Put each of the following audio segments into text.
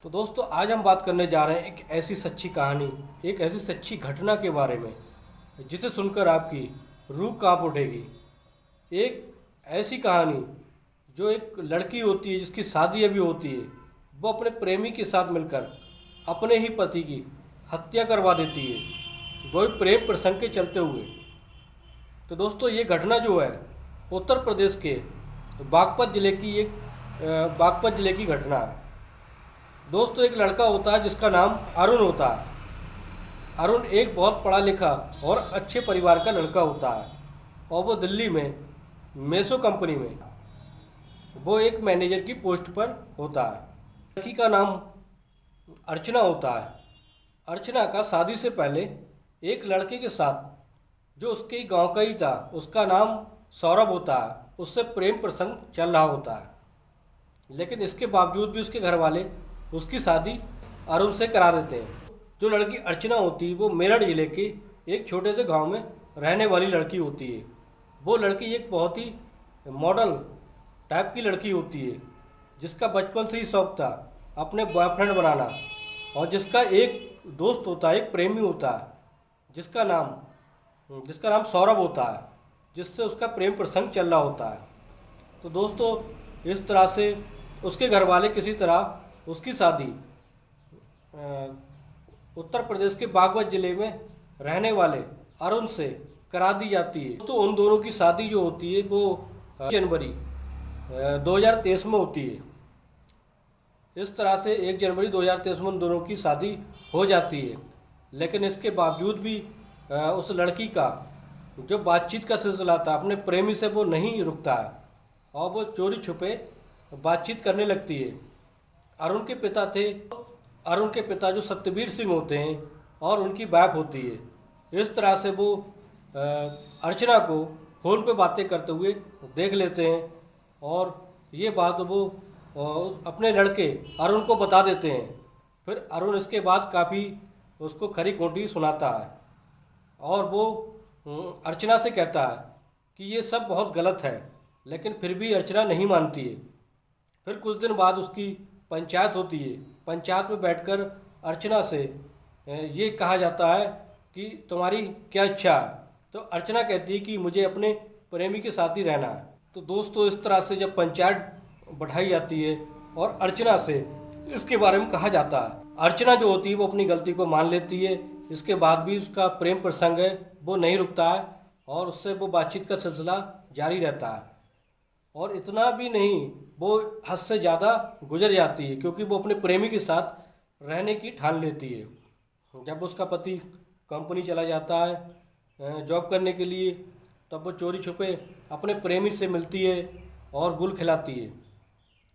तो दोस्तों आज हम बात करने जा रहे हैं एक ऐसी सच्ची कहानी, एक ऐसी सच्ची घटना के बारे में जिसे सुनकर आपकी रूह कांप उठेगी। एक ऐसी कहानी जो एक लड़की होती है जिसकी शादी अभी होती है, वो अपने प्रेमी के साथ मिलकर अपने ही पति की हत्या करवा देती है, वो भी प्रेम प्रसंग के चलते हुए। तो दोस्तों ये घटना जो है उत्तर प्रदेश के बागपत जिले की घटना है। दोस्तों एक लड़का होता है जिसका नाम अरुण होता है। अरुण एक बहुत पढ़ा लिखा और अच्छे परिवार का लड़का होता है और वो दिल्ली में मेसो कंपनी में वो एक मैनेजर की पोस्ट पर होता है। लड़की का नाम अर्चना होता है। अर्चना का शादी से पहले एक लड़के के साथ जो उसके गांव का ही था, उसका नाम सौरभ होता है, उससे प्रेम प्रसंग चल रहा होता है। लेकिन इसके बावजूद भी उसके घर वाले उसकी शादी अरुण से करा देते हैं। जो लड़की अर्चना होती है वो मेरठ जिले के एक छोटे से गांव में रहने वाली लड़की होती है। वो लड़की एक बहुत ही मॉडल टाइप की लड़की होती है जिसका बचपन से ही शौक था अपने बॉयफ्रेंड बनाना, और जिसका एक दोस्त होता है, एक प्रेमी होता है जिसका नाम सौरभ होता है, जिससे उसका प्रेम प्रसंग चल रहा होता है। तो दोस्तों इस तरह से उसके घर वाले किसी तरह उसकी शादी उत्तर प्रदेश के बागपत जिले में रहने वाले अरुण से करा दी जाती है। तो उन दोनों की शादी जो होती है वो जनवरी 2023 में होती है। इस तरह से 1 जनवरी 2023 में उन दोनों की शादी हो जाती है। लेकिन इसके बावजूद भी उस लड़की का जो बातचीत का सिलसिला था अपने प्रेमी से वो नहीं रुकता है और वो चोरी छुपे बातचीत करने लगती है। अरुण के पिता जो सत्यवीर सिंह होते हैं और उनकी वाइफ होती है। इस तरह से वो अर्चना को फ़ोन पे बातें करते हुए देख लेते हैं और ये बात वो अपने लड़के अरुण को बता देते हैं। फिर अरुण इसके बाद काफ़ी उसको खरी खोटी सुनाता है और वो अर्चना से कहता है कि ये सब बहुत गलत है, लेकिन फिर भी अर्चना नहीं मानती है। फिर कुछ दिन बाद उसकी पंचायत होती है। पंचायत में बैठकर अर्चना से ये कहा जाता है कि तुम्हारी क्या इच्छा है। तो अर्चना कहती है कि मुझे अपने प्रेमी के साथ ही रहना है। तो दोस्तों इस तरह से जब पंचायत बढ़ाई जाती है और अर्चना से इसके बारे में कहा जाता है, अर्चना जो होती है वो अपनी गलती को मान लेती है। इसके बाद भी उसका प्रेम प्रसंग है वो नहीं रुकता है और उससे वो बातचीत का सिलसिला जारी रहता है। और इतना भी नहीं, वो हद से ज़्यादा गुजर जाती है क्योंकि वो अपने प्रेमी के साथ रहने की ठान लेती है। जब उसका पति कंपनी चला जाता है जॉब करने के लिए, तब वो चोरी छुपे अपने प्रेमी से मिलती है और गुल खिलाती है।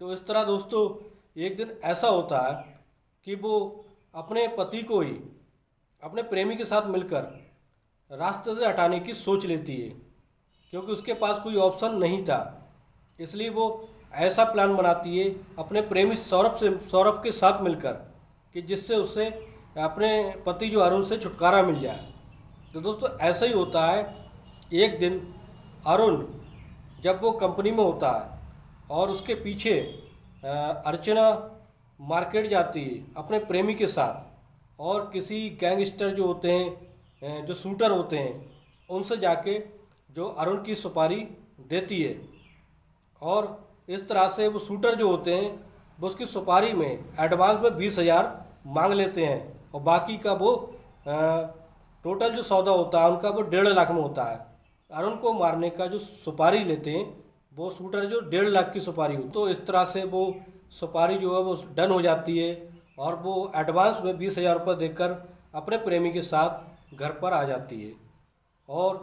तो इस तरह दोस्तों एक दिन ऐसा होता है कि वो अपने पति को ही अपने प्रेमी के साथ मिलकर रास्ते से हटाने की सोच लेती है क्योंकि उसके पास कोई ऑप्शन नहीं था। इसलिए वो ऐसा प्लान बनाती है अपने प्रेमी सौरभ के साथ मिलकर कि जिससे उससे अपने पति जो अरुण से छुटकारा मिल जाए। तो दोस्तों ऐसा ही होता है। एक दिन अरुण जब वो कंपनी में होता है और उसके पीछे अर्चना मार्केट जाती है अपने प्रेमी के साथ और किसी गैंगस्टर जो होते हैं, जो शूटर होते हैं, उनसे जाके जो अरुण की सुपारी देती है। और इस तरह से वो शूटर जो होते हैं वो उसकी सुपारी में एडवांस में 20,000 मांग लेते हैं और बाकी का वो टोटल जो सौदा होता है उनका वो 1.5 लाख में होता है। अरुण को मारने का जो सुपारी लेते हैं वो शूटर जो 1.5 लाख की सुपारी हो। तो इस तरह से वो सुपारी जो है वो डन हो जाती है और वो एडवांस में 20,000 रुपये देकर अपने प्रेमी के साथ घर पर आ जाती है। और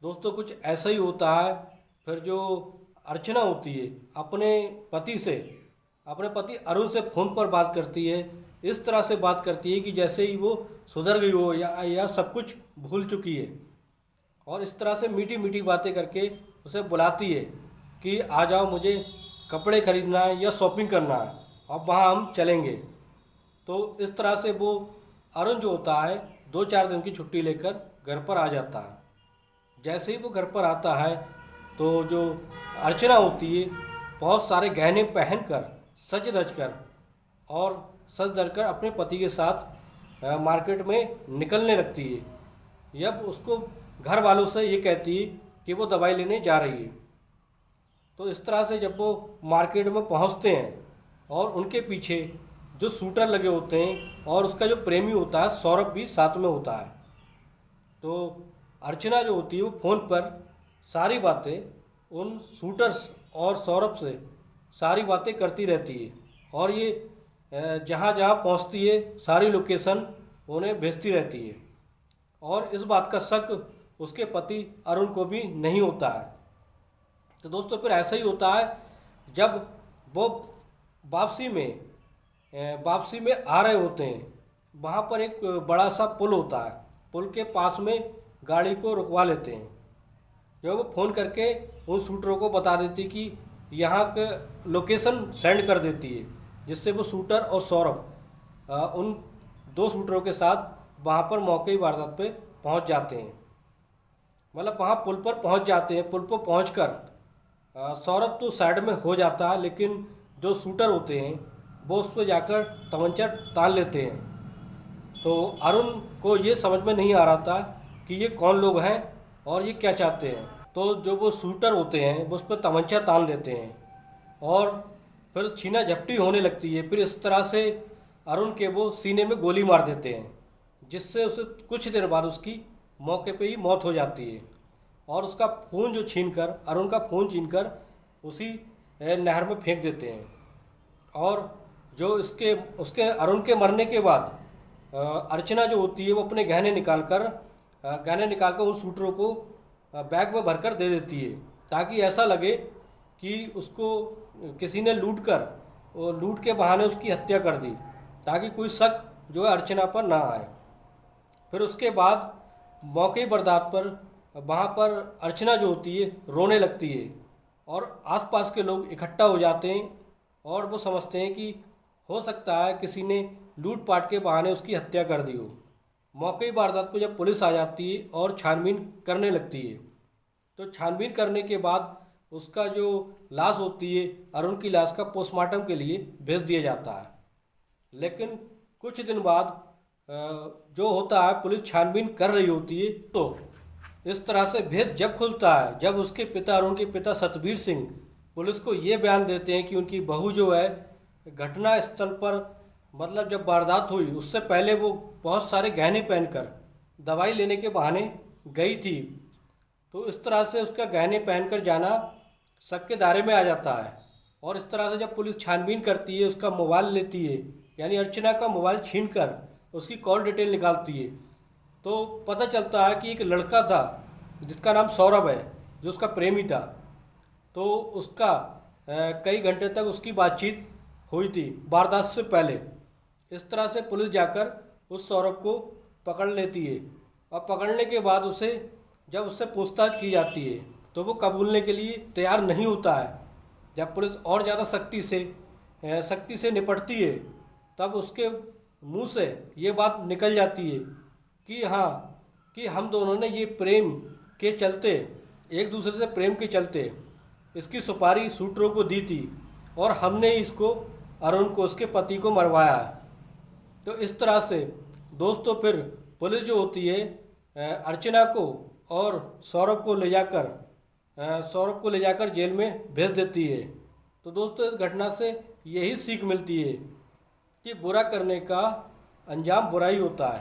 दोस्तों कुछ ऐसा ही होता है। फिर जो अर्चना होती है अपने पति अरुण से फ़ोन पर बात करती है। इस तरह से बात करती है कि जैसे ही वो सुधर गई हो या सब कुछ भूल चुकी है, और इस तरह से मीठी मीठी बातें करके उसे बुलाती है कि आ जाओ, मुझे कपड़े खरीदना है या शॉपिंग करना है, अब वहाँ हम चलेंगे। तो इस तरह से वो अरुण जो होता है 2-4 दिन की छुट्टी लेकर घर पर आ जाता है। जैसे ही वो घर पर आता है तो जो अर्चना होती है बहुत सारे गहने पहनकर सज धज कर और सज धरकर अपने पति के साथ मार्केट में निकलने लगती है। जब उसको घर वालों से ये कहती है कि वो दवाई लेने जा रही है। तो इस तरह से जब वो मार्केट में पहुंचते हैं और उनके पीछे जो शूटर लगे होते हैं और उसका जो प्रेमी होता है सौरभ भी साथ में होता है। तो अर्चना जो होती है वो फ़ोन पर सारी बातें उन शूटर्स और सौरभ से सारी बातें करती रहती है और ये जहाँ जहाँ पहुँचती है सारी लोकेशन उन्हें भेजती रहती है। और इस बात का शक उसके पति अरुण को भी नहीं होता है। तो दोस्तों फिर ऐसा ही होता है जब वो वापसी में आ रहे होते हैं, वहाँ पर एक बड़ा सा पुल होता है। पुल के पास में गाड़ी को रुकवा लेते हैं। जो वो फ़ोन करके उन शूटरों को बता देती कि यहाँ के लोकेशन सेंड कर देती है, जिससे वो शूटर और सौरभ उन दो शूटरों के साथ वहाँ पर मौके वारदात पे पहुँच जाते हैं। मतलब वहाँ पुल पर पहुँच जाते हैं। पुल पर पहुँचकर सौरभ तो साइड में हो जाता है, लेकिन जो शूटर होते हैं वो उस पर जाकर तमंचा तान लेते हैं। तो अरुण को ये समझ में नहीं आ रहा था कि ये कौन लोग हैं और ये क्या चाहते हैं। तो जो वो शूटर होते हैं वो उस पर तमंचा तान लेते हैं और फिर छीना झपटी होने लगती है। फिर इस तरह से अरुण के वो सीने में गोली मार देते हैं, जिससे उसे कुछ देर बाद उसकी मौके पे ही मौत हो जाती है। और उसका फ़ोन जो छीनकर अरुण का फ़ोन छीनकर उसी नहर में फेंक देते हैं। और जो उसके अरुण के मरने के बाद अर्चना जो होती है वो अपने गहने निकालकर उन शूटरों को बैग में भरकर दे देती है, ताकि ऐसा लगे कि उसको किसी ने लूट के बहाने उसकी हत्या कर दी, ताकि कोई शक जो है अर्चना पर ना आए। फिर उसके बाद मौके वारदात पर वहाँ पर अर्चना जो होती है रोने लगती है और आसपास के लोग इकट्ठा हो जाते हैं और वो समझते हैं कि हो सकता है किसी ने लूटपाट के बहाने उसकी हत्या कर दी हो। मौके वारदात पर जब पुलिस आ जाती है और छानबीन करने लगती है, तो छानबीन करने के बाद उसका जो लाश होती है अरुण की लाश का पोस्टमार्टम के लिए भेज दिया जाता है। लेकिन कुछ दिन बाद जो होता है पुलिस छानबीन कर रही होती है। तो इस तरह से भेद जब खुलता है जब उसके पिता अरुण के पिता सतबीर सिंह पुलिस को ये बयान देते हैं कि उनकी बहू जो है घटना स्थल पर, मतलब जब वारदात हुई उससे पहले वो बहुत सारे गहने पहनकर दवाई लेने के बहाने गई थी। तो इस तरह से उसका गहने पहनकर जाना शक के दायरे में आ जाता है। और इस तरह से जब पुलिस छानबीन करती है, उसका मोबाइल लेती है, यानी अर्चना का मोबाइल छीनकर उसकी कॉल डिटेल निकालती है, तो पता चलता है कि एक लड़का था जिसका नाम सौरभ है, जो उसका प्रेमी था। तो उसका कई घंटे तक उसकी बातचीत हुई थी वारदात से पहले। इस तरह से पुलिस जाकर उस सौरभ को पकड़ लेती है और पकड़ने के बाद जब उससे पूछताछ की जाती है तो वो कबूलने के लिए तैयार नहीं होता है। जब पुलिस और ज़्यादा सख्ती से निपटती है तब उसके मुंह से ये बात निकल जाती है कि हाँ, कि हम दोनों ने ये प्रेम के चलते, एक दूसरे से प्रेम के चलते इसकी सुपारी शूटरों को दी थी और हमने इसको अरुण को, उसके पति को मरवाया है। तो इस तरह से दोस्तों फिर पुलिस जो होती है अर्चना को और सौरभ को ले जाकर जेल में भेज देती है। तो दोस्तों इस घटना से यही सीख मिलती है कि बुरा करने का अंजाम बुरा ही होता है।